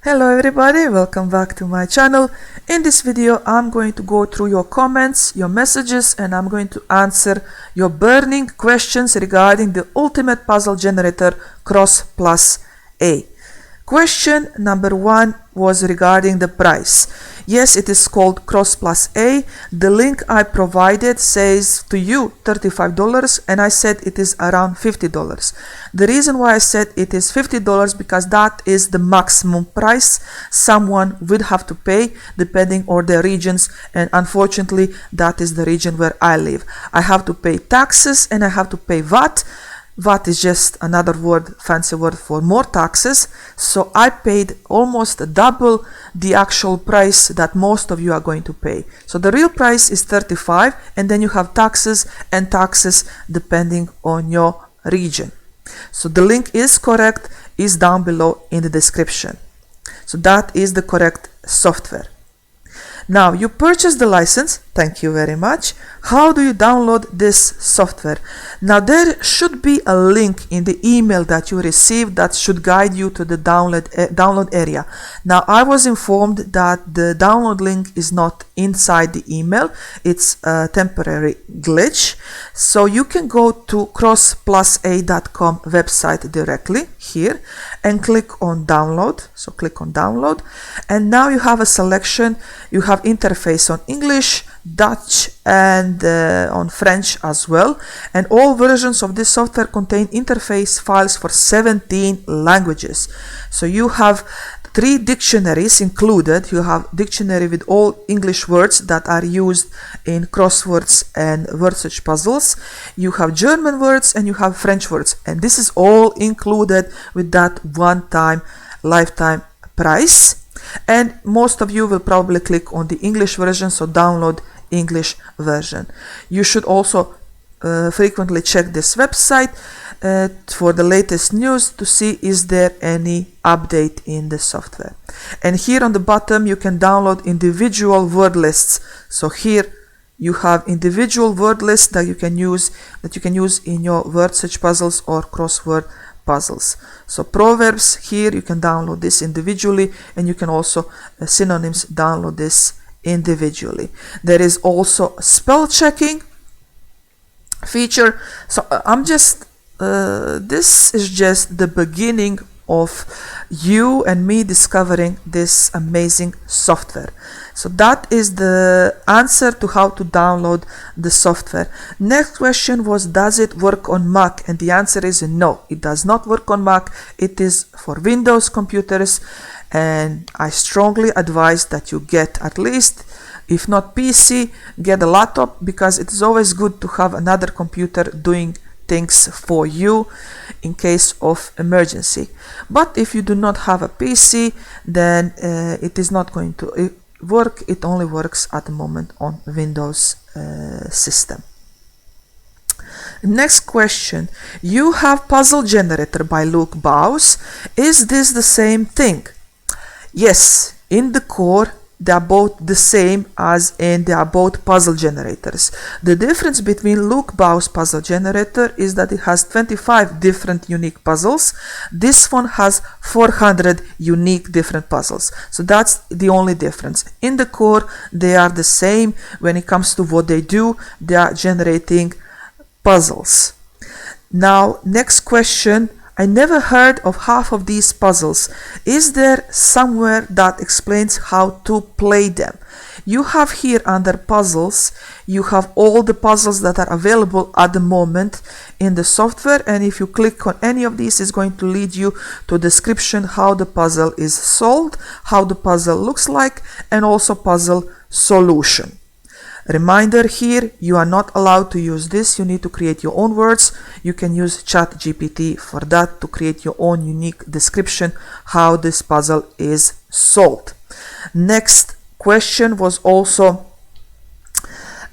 Hello everybody, welcome back to my channel. In this video I'm going to go through your comments, your messages, and I'm going to answer your burning questions regarding the ultimate puzzle generator cross+A. Question number 1 was regarding the price. Yes, it is called cross+A. The link I provided says to you $35 and I said it is around $50. The reason why I said it is $50 because that is the maximum price someone would have to pay depending on their regions, and unfortunately that is the region where I live. I have to pay taxes and I have to pay VAT. VAT is just another word, fancy word for more taxes. So I paid almost double the actual price that most of you are going to pay. So the real price is 35, and then you have taxes and taxes depending on your region. So the link is correct, is down below in the description. So that is the correct software. Now you purchase the license, thank you very much. How do you download this software? Now there should be a link in the email that you received that should guide you to the download area. Now I was informed that the download link is not inside the email, it's a temporary glitch. So you can go to cross+A.com website directly here and click on download. So click on download, and now you have a selection. You have interface on English, Dutch, and on French as well, and all versions of this software contain interface files for 17 languages. So you have 3 dictionaries included. You have dictionary with all English words that are used in crosswords and word search puzzles. You have German words and you have French words, and this is all included with that one-time lifetime price. And most of you will probably click on the English version, so download English version. You should also frequently check this website for the latest news to see is there any update in the software. And here on the bottom you can download individual word lists. So here you have individual word lists that you can use in your word search puzzles or crossword puzzles. So proverbs, here you can download this individually, and you can also synonyms download this individually. There is also a spell checking feature. So this is just the beginning of you and me discovering this amazing software. So that is the answer to how to download the software. Next question was, does it work on Mac? And the answer is no, it does not work on Mac. It is for Windows computers, and I strongly advise that you get at least, if not PC, get a laptop, because it is always good to have another computer doing things for you in case of emergency. But if you do not have a PC, then it is not going to work. It only works at the moment on Windows system. Next question, you have puzzle generator by Luke Baus. Is this the same thing? Yes, in the core they are both the same, as in they are both puzzle generators. The difference between Luke Baus puzzle generator is that it has 25 different unique puzzles. This one has 400 unique different puzzles. So that's the only difference. In the core they are the same. When it comes to what they do, they are generating puzzles. Now next question, I never heard of half of these puzzles. Is there somewhere that explains how to play them? You have here under puzzles, you have all the puzzles that are available at the moment in the software, and if you click on any of these, it's going to lead you to a description how the puzzle is solved, how the puzzle looks like, and also puzzle solution. Reminder here, you are not allowed to use this. You need to create your own words. You can use ChatGPT for that to create your own unique description how this puzzle is solved. Next question was also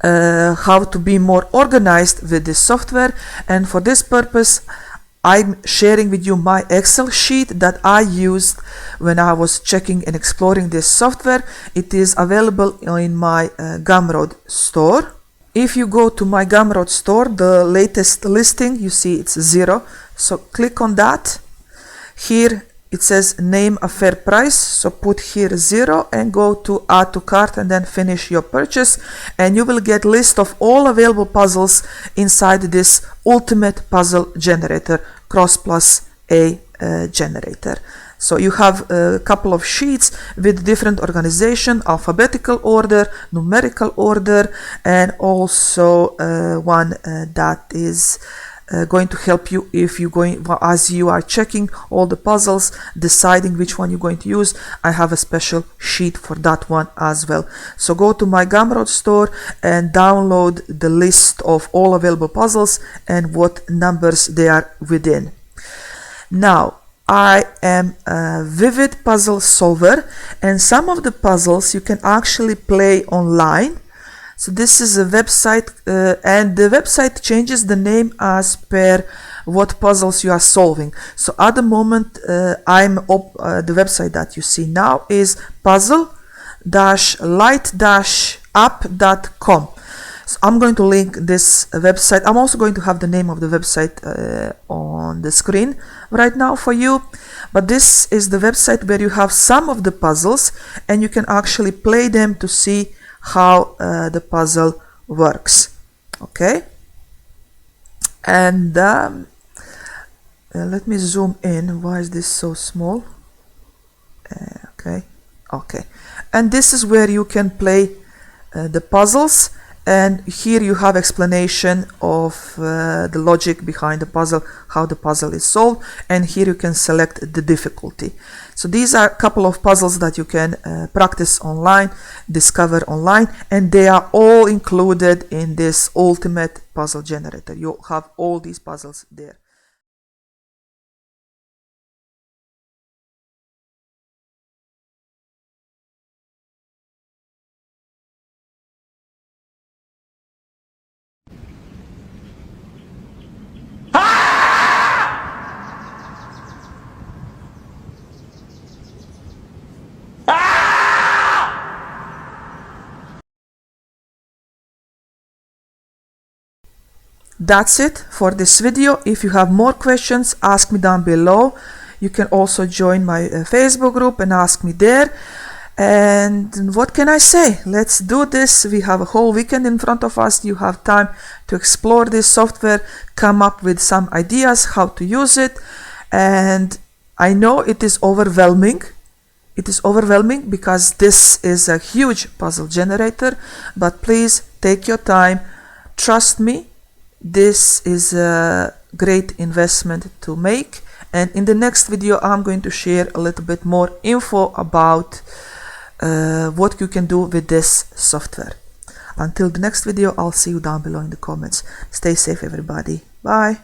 how to be more organized with this software, and for this purpose I'm sharing with you my Excel sheet that I used when I was checking and exploring this software. It is available in my Gumroad store. If you go to my Gumroad store, the latest listing, you see it's 0. So click on that. Here it says name a fair price, so put here 0 and go to add to cart and then finish your purchase, and you will get list of all available puzzles inside this ultimate puzzle generator, cross+A generator. So you have a couple of sheets with different organization, alphabetical order, numerical order, and also one that is going to help you if you as you are checking all the puzzles, deciding which one you're going to use. I have a special sheet for that one as well. So go to my Gumroad store and download the list of all available puzzles and what numbers they are within. Now, I am a Vivid puzzle solver, and some of the puzzles you can actually play online. So this is a website, and the website changes the name as per what puzzles you are solving. So at the moment, the website that you see now is puzzle-light-app.com. So I'm going to link this website. I'm also going to have the name of the website on the screen right now for you. But this is the website where you have some of the puzzles and you can actually play them to see how the puzzle works. Okay? And let me zoom in. Why is this so small? Okay. And this is where you can play the puzzles. And here you have explanation of the logic behind the puzzle, how the puzzle is solved, and here you can select the difficulty. So these are a couple of puzzles that you can practice online, discover online, and they are all included in this ultimate puzzle generator. You have all these puzzles there. That's it for this video. If you have more questions, ask me down below. You can also join my Facebook group and ask me there. And what can I say? Let's do this. We have a whole weekend in front of us. You have time to explore this software, come up with some ideas how to use it. And I know it is overwhelming. It is overwhelming because this is a huge puzzle generator, but please take your time. Trust me. This is a great investment to make, and in the next video I'm going to share a little bit more info about what you can do with this software. Until the next video, I'll see you down below in the comments. Stay safe everybody. Bye.